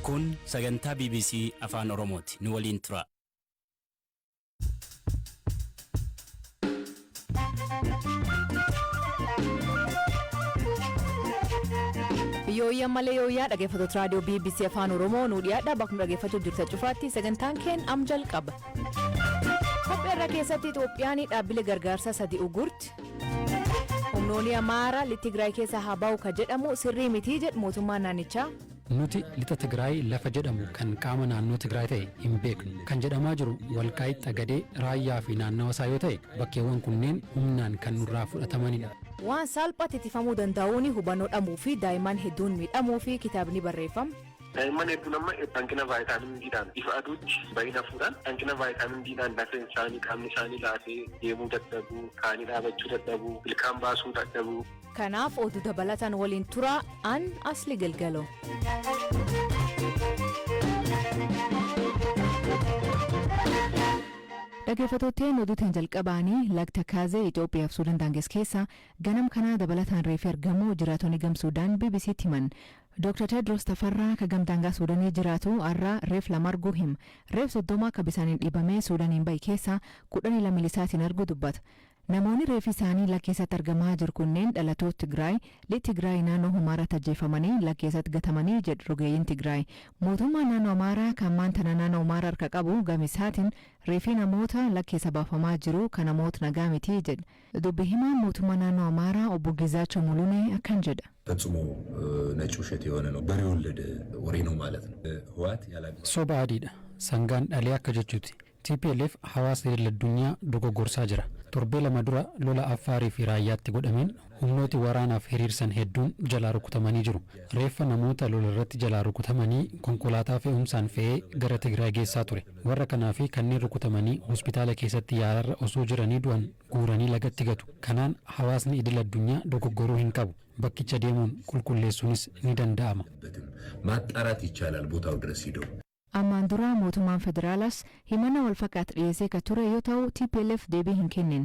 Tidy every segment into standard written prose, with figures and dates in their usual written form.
Kun sagantaa BBC afaan Oromooti. Nu waliin tura. Yooyyaa malee yooyyaa dhaggeeffattoota raadiyoo BBC afaan Oromoo nu dhiyaadha bakka dhaggeeffachuu jirtan cufaatti sagantaan keen am jalqaba. Kopheerra keessatti Itoophiyaan dhaabbilee gargaarsa sadii ugurti. Humnoonni Amaaraa Tigraay keessa haa ba'u ka jedhamu sirrii miti jedhu mootummaan naannichaa. Nuti lixa Tigraay lafa jedhamu kan qaama naannoo Tigraay ta'e hin beeknu. Kan jedhamaa jiru Walqaayitti Xagadee, Raayyaa fi naannawa isaa yoo ta'e bakkeewwan kunneen humnaan kan nurraa fudhatamanidha. Waan salphaatti ittifamuu danda'uun hubannoo dhabuu fi daa'imman hedduun miidhamuu fi kitaabni barreeffame. Daa'imman hedduun amma hanqina vaayitaaminii Diidhaan ifa aduutti baay'ina fuudhaan hanqina vaayitaaminii Diidhaan lafeen isaanii qaamni isaanii laafee deemuu dadhabuu, kaanii dhaabachuu dadhabuu, ilkaan baasuu dadhabuu. Kanaaf oduu dabalataan waliin turaa an asli galgaloo. Dhaggeeffattootni oduutiin jalqabaanii lagta kaazee Itoophiyaa fi Suudaan daanges keessa ganam kanaa dabalataan reeffi argamu jiraatonni gam Suudaan BBC'tti himan. Dr. Tedros Tafarraa ka gamdaangaa Suudaanii jiraatu har'a reef lama arguu hima. Reef 30 akka bisaaniin dhibamee Suudaaniin bahe keessa 12 milisaatiin arguu dubbata. Namoonni reefi isaanii lakkeessatti argamaa jiru kunneen dhalatoota Tigraay, lixa Tigraay naannoo Humaaraatti ajjeefamanii lakkeessatti gatamanii jedhu rogeeyyiin Tigraay. Mootummaan naannoo Amaaraa kan maantana naannoo Humaaraa harka qabu gamisaatiin reefi namoota lakkeessa baafamaa jiru kan namoota nagaa miti jedha. Dubbi himaan mootummaa naannoo Amaaraa obbo Gizaachoo Mulunee akkan jedha. ፈጽሞ ነጭ ውሸት የሆነ ነው በሬ ወለደ ወሬ ነው ማለት ነው ህዋት soba adiidha sangaan dhalee akka jechuuti TPLF hawaasa idil-addunyaa dogoggorsaa jira torbee lama dura lola Affaarii fi Raayyaatti godhameen humnooti waraanaaf hiriirsan hedduun jalaa rukutamanii jiru reeffa namoota lola irratti jalaa rukutamanii konkolaataa fe'umsaan fe'ee gara Tigraay geessaa ture warra kanaa fi kanneen rukutamanii hospitaala keessatti yaalarra osoo jiranii du'an guuranii lagatti gatu kanaan hawaasni idil-addunyaa dogoggoruu hin qabu bakkicha deemuun qulqulleessuunis ni danda'ama. ማጣራት ይቻላል ቦታው ድረስ ሄዶ Ammaan dura mootummaan federaalaas himannaa wal fakkaatu dhiyeessee ka ture yoo ta'u TPLF deebii hin kennin.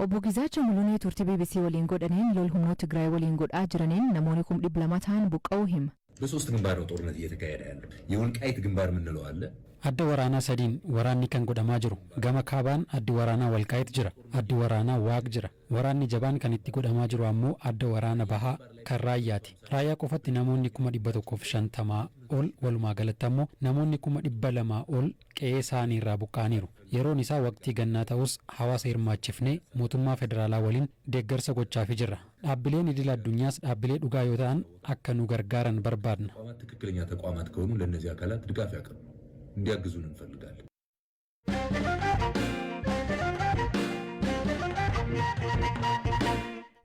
Obbo Gizaachoo Mulunee turtii BBC waliin godhaniin lol humnoota Tigraay waliin godhaa jiraniin namoonni 200 ta'an buqqa'uu hima. በሶስት ግንባር ነው ጦርነት እየተካሄደ ያለው የወልቃይት ግንባር ምንለው አለ adda waraanaa sadiin waraanni kan godhamaa jiru gama kaabaan addi waraanaa Walqaayitti jira addi waraanaa Waaq jira waraanni jabaan kan itti godhamaa jiru ammoo adda waraana bahaa kan Raayyaati Raayyaa qofatti namoonni 150 ol walumaa galatti ammoo namoonni 200 ol qe'ee isaanii irraa buqqaaniiru yeroon isaa waqtii gannaa ta'us hawaasa hirmaachifnee mootummaa federaalaa waliin deeggarsa gochaafii jirra dhaabbileen idil-addunyaas dhaabbilee dhugaa yoo ta'an akka nu gargaaran barbaadna. ትክክለኛ ተቋማት ከሆኑ ለነዚህ አካላት ድጋፍ ያቀርቡ እንዲያግዙን እንፈልጋለን።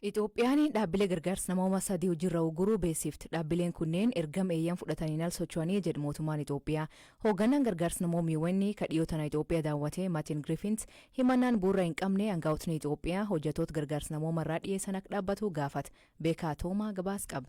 Itoophiyaan dhaabbilee gargaarsa namoomaa sadii hojiirra uguruu beeksifti. Dhaabbileen kunneen ergama eeyyam fudhatanii al socho'anii jedhu mootummaan Itoophiyaa. Hoogganaan gargaarsa namoomiiwwanii ka dhiyootana Itoophiyaa daawwatee Maatiin Griffins himannaan bu'uura hin qabne aangaa'otni Itoophiyaa hojjetoota gargaarsa namoomarraa dhiyeessan akka dhaabbatu gaafata. Beekaa Toomaa gabaas qaba.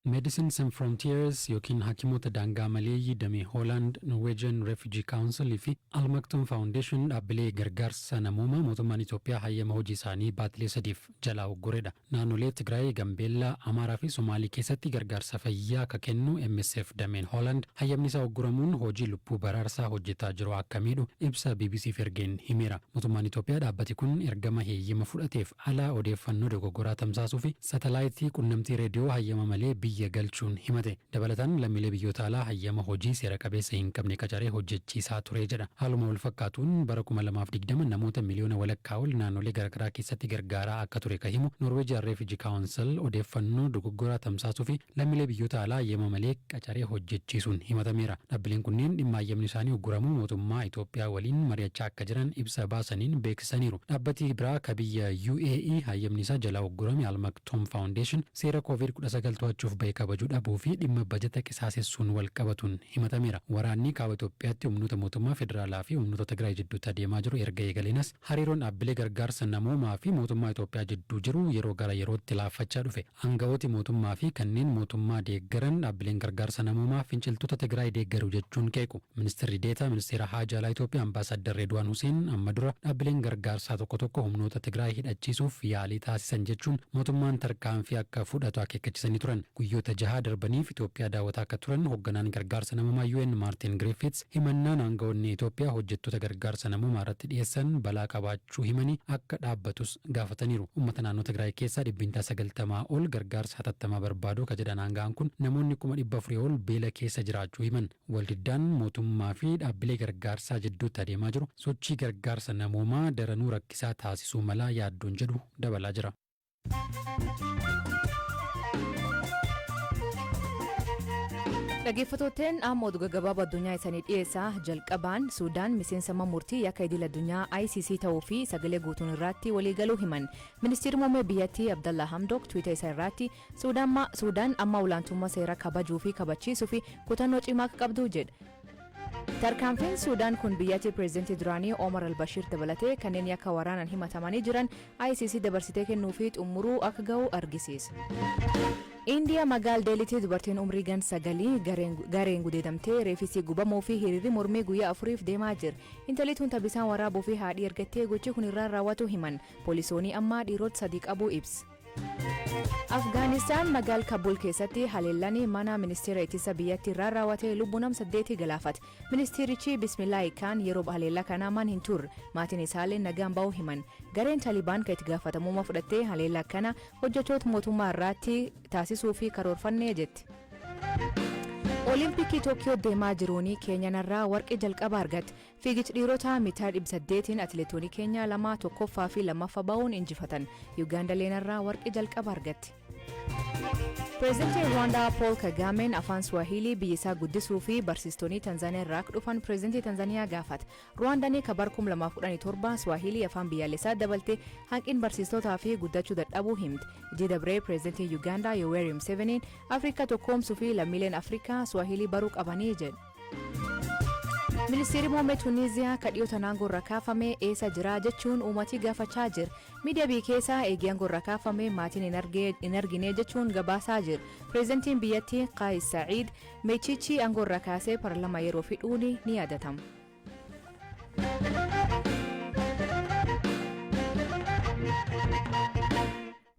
Medicine Sans Frontiers yookiin Hakimoota Daangaa Maleeyyii damee Holland Norwegian Refugee Council fi Almaktum Foundation dhaabbilee gargaarsa namoomaa mootummaan Itoophiyaa hayyama hojii isaanii baatilee sadiif jalaa uggureedha. Naannolee Tigraay, Gambeellaa, Amaaraa fi Somaalii keessatti gargaarsa fayyaa akka kennu MSF dameen Holland hayyamni isaa ugguramuun hojii lubbuu baraarsaa hojjetaa jiru akka miidhu ibsa BBCf ergeen himeera. Mootummaan Itoophiyaa dhaabbati kun ergama heeyyama fudhateef alaa odeeffannoo dogoggoraa tamsaasuu fi satalaayitii qunnamtii reediyoo hayyama malee biyya galchuun himate dabalataan lammiilee biyyoota alaa hayyama hojii seera qabeessa hin qabne qacaree hojjechiisaa ture jedha haaluma wal fakkaatuun bara 2020 namoota miliyoona walakkaa ol naannolee garaagaraa keessatti gargaaraa akka ture ka himu Norwegian Refugee Council odeeffannoo dogoggoraa tamsaasuu fi lammiilee biyyoota alaa hayyama malee qacaree hojjechiisuun himatameera dhaabbileen kunneen dhimma hayyamni isaanii ugguramuu mootummaa Itoophiyaa waliin mari'achaa akka jiran ibsa baasaniin beeksisaniiru dhaabbati biraa ka biyya UAE hayyamni isaa jalaa uggurame Almaktum Foundation seera COVID-19 to'achuuf kabajuu dhabuu fi dhimma bajata qisaasessuun wal qabatuun himatameera. Waraanni kaaba Itoophiyaatti humnoota mootummaa federaalaa fi humnoota Tigraay jidduutti adeemaa jiru erga eegalenas hariiroon dhaabbilee gargaarsa namoomaa fi mootummaa Itoophiyaa jidduu jiru yeroo gara yerootti laaffachaa dhufe. Aangawooti mootummaa fi kanneen mootummaa deeggaran dhaabbileen gargaarsa namoomaa finciltoota Tigraay deeggaru jechuun qeequ. Ministeerri Deetaa Ministeera Haajaalaa Itoophiyaa Ambaasaddar Reedwaan Huseen amma dura dhaabbileen gargaarsaa tokko humnoota Tigraay hidhachiisuuf yaalii taasisan jechuun mootummaan tarkaanfii akka fudhatu akeekkachiisanii turan. guyyoota 6 darbaniif Itoophiyaa daawwataa akka turan hoogganaan gargaarsa namummaa UN Martin Griffiths himannaan aangawoonni Itoophiyaa hojjettoota gargaarsa namummaa irratti dhiyeessan balaa qabaachuu himanii akka dhaabbatus gaafataniiru. Uummata naannoo Tigraay keessaa 90 ol gargaarsa hatattamaa barbaadu ka jedhan aangaan kun namoonni 400 ol beela keessa jiraachuu himan. Waldiddaan mootummaa fi dhaabbilee gargaarsaa jidduutti adeemaa jiru sochii gargaarsa namummaa daranuu rakkisaa taasisuu malaa yaaddoon jedhu dabalaa jira. Dhaggeeffattootni amma oduu gaggabaaboo addunyaa isaanii dhiyeessaa jalqabaan Suudaan miseensa murtii yakka idil addunyaa ICC ta'uu fi sagalee guutuun irratti waliigaluu himan. Ministeerri muummee biyyattii Abdallah Hamdok Twitter isaa irratti Suudaan amma olaantummaa seeraa kabajuu fi kabachiisuu fi kutannoo cimaa akka qabdu jedhe. Tarkaanfiin Suudaan kun biyyattii pireezidantii duraanii Omar al-Bashir dabalatee kanneen yakka waraanaan himatamanii jiran ICC dabarsitee kennuu fi xumuruu akka ga'u argisiisa. Indiyaa magaala Deelitti dubartiin umrii gan 9 gareen gudeedamtee reefisii gubamuu fi hiriirri mormii guyyaa 4 deemaa jira. Intalli tun tabbisaan waraabuu fi haadhii ergattee gochi kun irraan raawwatu himan. Poolisoonni amma dhiirota 3 qabuu ibsa. Afgaanistaan magaala Kabul keessatti haleellanii mana ministeera ittisa biyyattii irraa raawwatee lubbuu nama 8 galaafate. Ministeerichi Bismillaahi Kaan yeroo haleellaa kanaa man hin turre maatiin isaallee nagaan ba'uu himan. Gareen Taalibaan kan itti gaafatamummaa fudhattee haleellaa kana hojjettoota mootummaa irratti taasisuu fi karoorfannee jetti. Olimpikii Tookiyo deemaa jiruun Keeniyaan irraa warqii jalqaba argatte. Fiigicha dhiirotaa miitira 800 atileetonni Keeniyaa 2 tokkoffaa fi 2ffaa ba'uun injifatan. Yuugaandaan irraa warqii jalqaba argatte. Pireezidantiin Rwaandaa Paul Kagameen afaan Swahilii biyyisaa guddisuu fi barsiistonni Tanzaaniyaa irraa dhufan pireezidantii Tanzaaniyaa gaafate. Rwaandaan kabar 2017 Swahilii afaan biyyaalessaa dabalte hanqin barsiistotaa fi guddachuu dadhabuu himte. Jidabree pireezidantii Yuugaandaa Yoweri Museveniin Afrikaa tokkoomsuu fi lammiileen Afrikaa Swahilii baruu qabanii jedhe. Ministeerri muummee Tuniiziyaa kadhiyoota naangoo irra kaafame eessa jira jechuun uummatii gaafachaa jira. Miidiyaa biyya keessaa eegee aangoo irra kaafame maatiin hin argine jechuun gabaasaa jira. Pireezidantiin biyyattii Qaayis Sa'iid Meechichi aangoo irra kaasee paarlaamaa yeroo fidhuun ni yaadatama.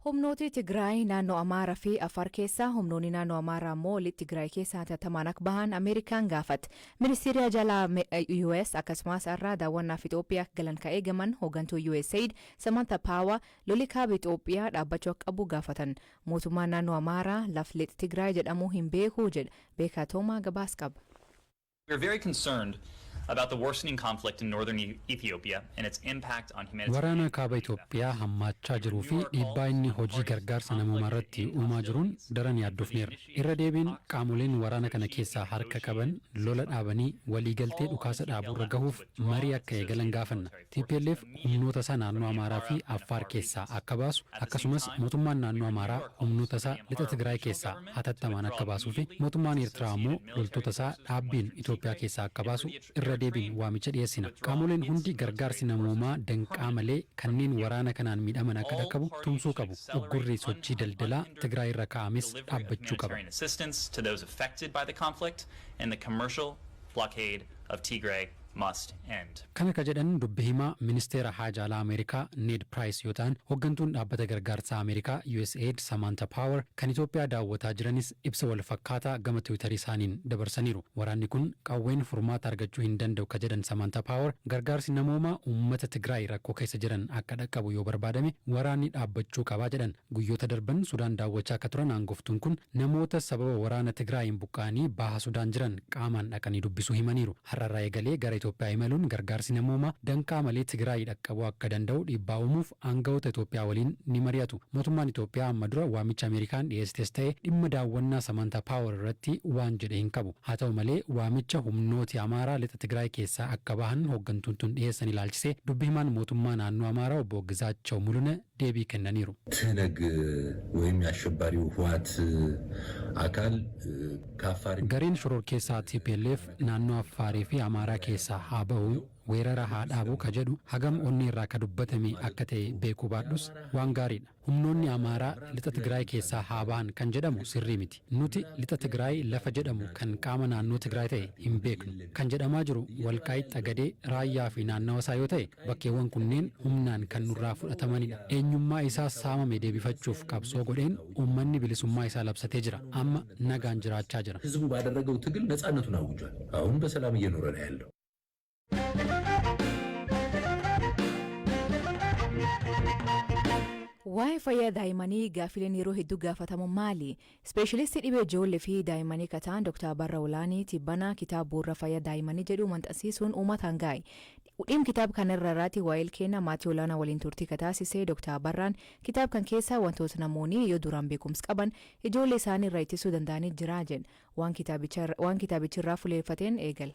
Humnooti Tigraay naannoo Amaaraa fi Afar keessaa humnoonni naannoo Amaaraa immoo litti Tigraay keessaa hatattamaan akka bahan Ameerikaan gaafate. Ministeerri jalaa US akkasumas irraa daawwannaaf Itoophiyaa galan ka eegaman hooggantuu USAID Samantha Power lolli kaaba Itoophiyaa dhaabbachuu akka qabu gaafatan. Mootummaan naannoo Amaaraa laf litti Tigraay jedhamu hin beeku jedha. Beekaa Toomaa gabaas qaba. We are very concerned about the worsening conflict in northern Ethiopia and its impact on humanitarian. Waraana kaaba Itoophiyaa hammaachaa jiruu fi dhiibbaa inni hojii gargaarsa namummaa irratti uumaa jiruun daran yaaddofneerra. Irra deebiin qaamoleen waraana kana keessaa harka qaban lola dhaabanii waliigaltee dhukaasa dhaabuu irra gahuuf marii akka eegalan gaafanna. TPLF humnoota isaa naannoo Amaaraa fi Affaar keessaa akka baasu akkasumas mootummaan naannoo Amaaraa humnoota isaa lixa Tigraay keessaa hatattamaan akka baasuu fi mootummaan Eertiraa immoo loltoota isaa dhaabbiin Itoophiyaa keessaa akka baasu irra deebiin waamicha dhiyeessina. Qaamoleen hundi gargaarsi namummaa danqaa malee kanneen waraana kanaan miidhaman akka dhaqqabu tumsuu qabu. Uggurri sochii daldalaa Tigraay irra kaa'ames dhaabbachuu qaba. Assistance to those affected by the conflict and the commercial blockade of Tigray must end. Kana ka jedhan dubbi himaa ministeera haajaa alaa Ameerikaa Ned Price yoo ta'an hooggantuun dhaabbata gargaarsaa Ameerikaa USAID Samantha Power kan Itoophiyaa daawwataa jiranis ibsa wal fakkaataa gama Tiwiitarii isaaniin dabarsaniiru. Waraanni kun qawween furmaata argachuu hin danda'u ka jedhan Samantha Power gargaarsi namoomaa uummata Tigraay rakkoo keessa jiran akka dhaqqabu yoo barbaadame waraanni dhaabbachuu qabaa jedhan. Guyyoota darban Sudaan daawwachaa akka turan aangoftuun kun namoota sababa waraana Tigraayin buqqaanii baha Sudaan jiran qaamaan dhaqanii dubbisuu himaniiru. Har'arraa eegalee gara Itoophiyaa imaluun gargaarsi namoomaa danqaa malee Tigraay dhaqqabuu akka danda'u dhiibbaa uumuuf aangawoota Itoophiyaa waliin ni mari'atu. Mootummaan Itoophiyaa amma dura waamicha Ameerikaan dhiyeessites ta'e dhimma daawwannaa Samantha Power irratti waan jedhe hin qabu. Haa ta'u malee waamicha humnooti Amaaraa lixa Tigraay keessaa akka bahan hooggantuun tun dhiyeessan ilaalchisee dubbi himaan mootummaa naannoo Amaaraa obbo Gizaachaw Mulune deebii kennaniiru. ትነግ ወይም የአሸባሪው ህወሓት አካል ከአፋር gareen shoror keessaa TPLF naannoo Affaarii fi Amaaraa keessaa keessaa haa ba'u weerara haa dhaabu ka jedhu hagam onni irraa ka dubbatame akka ta'e beekuu baadhus waan gaariidha. Humnoonni Amaaraa lixa Tigraay keessaa haa ba'an kan jedhamu sirrii miti. Nuti lixa Tigraay lafa jedhamu kan qaama naannoo Tigraay ta'e hin beeknu. Kan jedhamaa jiru Walqaayitti Xagadee Raayyaa fi naannawa isaa yoo ta'e bakkeewwan kunneen humnaan kan nurraa fudhatamanidha. Eenyummaa isaa saamame deebifachuuf qabsoo godheen uummanni bilisummaa isaa labsatee jira. Amma nagaan jiraachaa jira. ህዝቡ ባደረገው ትግል ነፃነቱን አውጇል። አሁን በሰላም እየኖረ ነው ያለው። Waa'ee fayyaa daa'immanii gaaffileen yeroo hedduu gaafatamu maali? Ispeeshalistii dhibee ijoollee fi daa'immanii kataan Dr. Barra Olaanii Tibbana kitaaba bu'uura fayyaa daa'immanii jedhu maxxansiisuun uummataan gaa'e. Dhimma kitaaba kanarra irratti waa'ee keenya maatii olaanaa waliin turtii kataasisee Dr. Barraan kitaaba kan keessaa wantoota namoonni yoo duraan beekumsa qaban ijoollee isaanii irraa ittisuu danda'anii jira jedhan waan kitaabichirraa fuleeffateen eegala.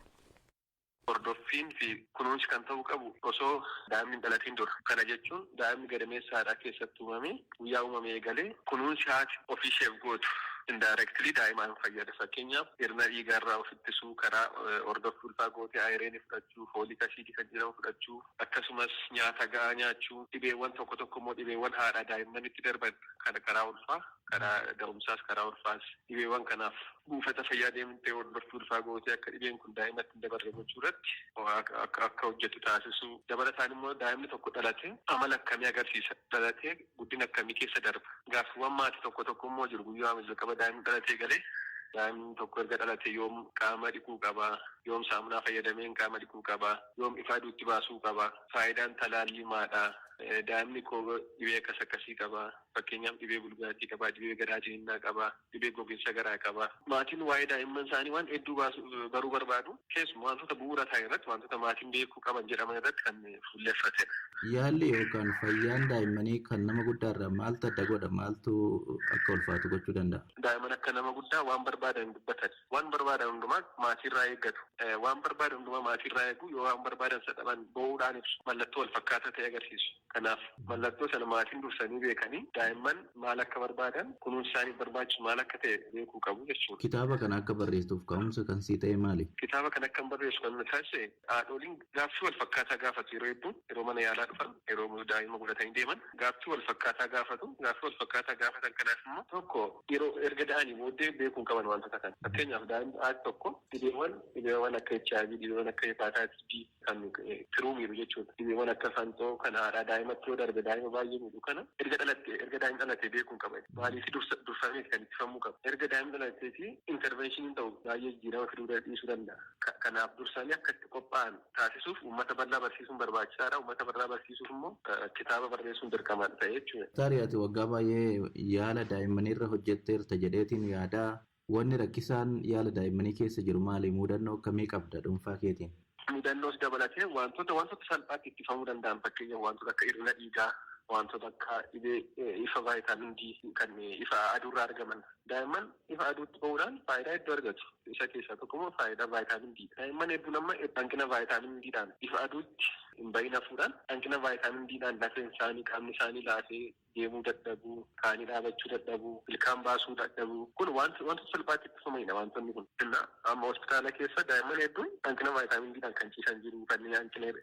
Hordoffiin fi kunuunsi kan ta'uu qabu osoo daa'imni dhalatiin dura. Kana jechuun daa'imni gadameessa haadhaa keessatti uumame guyyaa uumame eegalee kunuunsi haati ofiisheef gootu indirectly daa'imaan fayyada. Fakkeenyaaf hirna dhiigaarraa of ittisuu karaa hordoffii ulfaa gootee ayireenii fudhachuu, fooliik asiidii kan jedhamu fudhachuu, akkasumas nyaata ga'aa nyaachuu, dhibeewwan tokko tokko immoo dhibeewwan haadhaa daa'immanitti darban kan karaa ulfaa, karaa da'umsaas karaa ulfaas dhibeewwan kanaaf buufata fayyaa deemtee hordoffii ulfaa gootee akka dhibeen kun daa'imatti hin dabarre gochuu irratti akka hojjetu taasisuu. Dabalataan immoo daa'imni tokko dhalate amala akkamii agarsiisa? Dhalatee guddina akkamii keessa darba? Gaaffiiwwan maatii tokko tokko immoo jiru. Guyyaa jalqaba daa'imni dhalatee galee daa'imni tokko erga dhalate yoom qaama dhiquu qaba? Yoom saamunaa fayyadameen qaama dhiquu qaba? Yoom ifa aduutti baasuu qaba? Faayidaan talaallii maadha? Daa'imni koo dhibee akkasii qaba. Fakkeenyaaf dhibee bulgaatii qaba, dhibee garaa jininnaa qaba, dhibee gogiinsa garaa qaba. Maatiin waa'ee daa'imman isaanii waan hedduu baruu barbaadu. Keessumaa wantoota bu'uura ta'e irratti wantoota maatiin beekuu qaban jedhaman irratti kan fuulleeffatedha. Yaalli yookaan fayyaan daa'immanii kan nama guddaarraa maaltu adda godha? Maaltu akka ulfaatu gochuu danda'a? Daa'imman akka nama guddaa waan barbaadan dubbatan. Waan barbaadan hundumaa maatiirraa eeggatu. Waan barbaadan hundumaa maatiirraa eegu yoo waan barbaadan sadhaban bo'uudhaan ibsu. Mallattoo wal fakkaataa ta'e agarsiisu. Kanaaf mallattoo sana maatiin dursanii beekanii daa'imman maal akka barbaadan kunuunsi isaaniif barbaachisu maal akka ta'e beekuu qabu jechuudha. Kitaaba kana akka barreessuuf ka'umsa kan sii ta'e maali? Kitaaba kana akka barreessu kan taasise haadholiin gaaffii wal fakkaataa gaafatu yeroo hedduu yeroo mana yaalaa dhufan yeroo daa'ima godhatanii deeman gaaffii wal fakkaataa gaafatu. Gaaffii wal fakkaataa gaafatan kanaaf immoo tokko yeroo erga da'anii booddee beekuun qaban wantoota kana. Fakkeenyaaf daa'imni haati tokko dhibeewwan akka HIV, dhibeewwan akka hepatitis B kan firuu miidhu jechuudha. Dhibeewwan akka fantoo kan haadhaa daa'imatti yoo darbe daa'ima baay'ee miidhu kana erga daa'imni dhalatee beekuun qaba. Maaliif dursamee kan ittifamuu qaba. Erga daa'imni dhalateeti intervenshiniin ta'u baay'ee jijjiirama fiduu dhiisuu danda'a. Kanaaf dursanii akka itti qophaa'an taasisuuf uummata bal'aa barsiisuun barbaachisaadha. Uummata bal'aa barsiisuuf immoo kitaaba barreessuun dirqamadha ta'e jechuudha. Taariyaati waggaa baay'ee yaala daa'immanii irra hojjetteerta jedheetiin yaadaa. Wanni rakkisaan yaala daa'immanii keessa jiru maali? Mudannoo akkamii qabda dhuunfaa keetiin? Mudannoos dabalatee wantoota salphaatti ittifamuu danda'an fakkeenyaaf wantoota akka hir'ina dhiigaa, wantoota akka dhibee ifa vaayitaamin D kan ifa aduurraa argaman. Daa'imman ifa aduutti ba'uudhaan faayidaa hedduu argatu. Isa keessaa tokko immoo faayidaa vaayitaamin D. Daa'imman hedduun amma hanqina vaayitaamin D'dhaan ifa aduutti hin bahin hafuudhaan hanqina vaayitaamin D'dhaan lafeen isaanii qaamni isaanii laafee deemuu dadhabuu, kaanii dhaabachuu dadhabuu, ilkaan baasuu dadhabuu. Kun wantoota salphaatti ittifamanidha wantoonni kun. Amma hospitaala keessa daa'imman hedduun hanqina vaayitaamin D'dhaan kan ciisan jiru, kanneen hanqina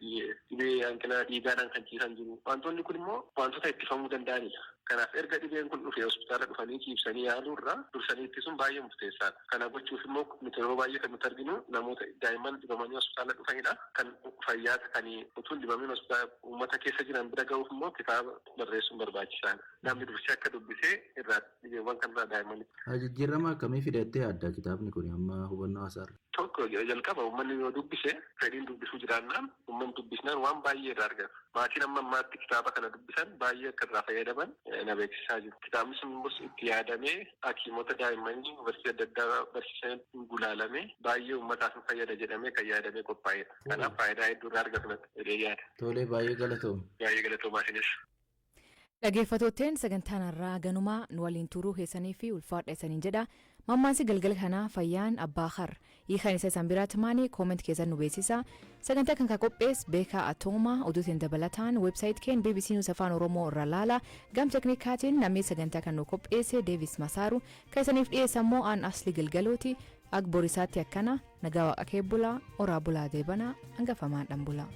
dhibee hanqina dhiigaadhaan kan ciisan jiru. Wantoonni kun immoo wantoota ittifamuu danda'anidha. Kanaaf erga dhibeen kun dhufee hospitaala dhufanii ciibsanii yaaluu irraa dursanii ittisuun baay'ee murteessaadha. Kana gochuuf immoo nuti yeroo baay'ee kan nuti arginu namoota daa'imman dhibamanii hospitaala dhufanidha. Kan fayyaata kan utuu hin dhibamin hospitaala uummata keessa jiran bira ga'uuf immoo kitaaba barreessuun barbaachisaadha. Namni dursee akka dubbisee irraa dhibeewwan kanarraa daa'immanitti. Jijjiirama akkamii fidattee adda kitaabni kun amma hubannoo haasaarra? Tokko jalqaba uummanni yoo dubbise fedhiin dubbisuu jiraannaan uummanni dubbisnaan waan baay'ee irraa argata. Maatiin amma ammaatti kitaaba kana dubbisan baay'ee akka irraa fayyadaman na beeksisaa jiru. Kitaabni sun immoo itti yaadamee hakiimota daa'immanii barsiisa adda addaa barsiisan gulaalamee baay'ee uummataaf fayyada jedhamee kan yaadamee qophaa'edha. Kanaaf faayidaa hedduu irraa argatu jedhee yaada. Tolee baay'ee galatoomi. Baay'ee galatoomaa isinis. Dhaggeeffattootteen sagantaan irraa ganumaa nu waliin turuu keessanii fi ulfaadha isaniin jedha. Mammaansi galgala kanaa fayyaan abbaa har hiikaan isa isaan biraatti maanii kooment keessan nu beeksisa. Sagantaa kan qophees beekaa atoomaa oduutiin dabalataan weebsaayit keen BBC News afaan Oromoo irra laala gam teknikaatiin namni sagantaa kan nu qopheesse Deevis Masaaru kan isaniif dhiyeessan immoo aan asli galgalooti. Ak borisaatti akkana nagaa waaqa kee bulaa oraa bulaa deebanaa hangafamaadhaan bulaa.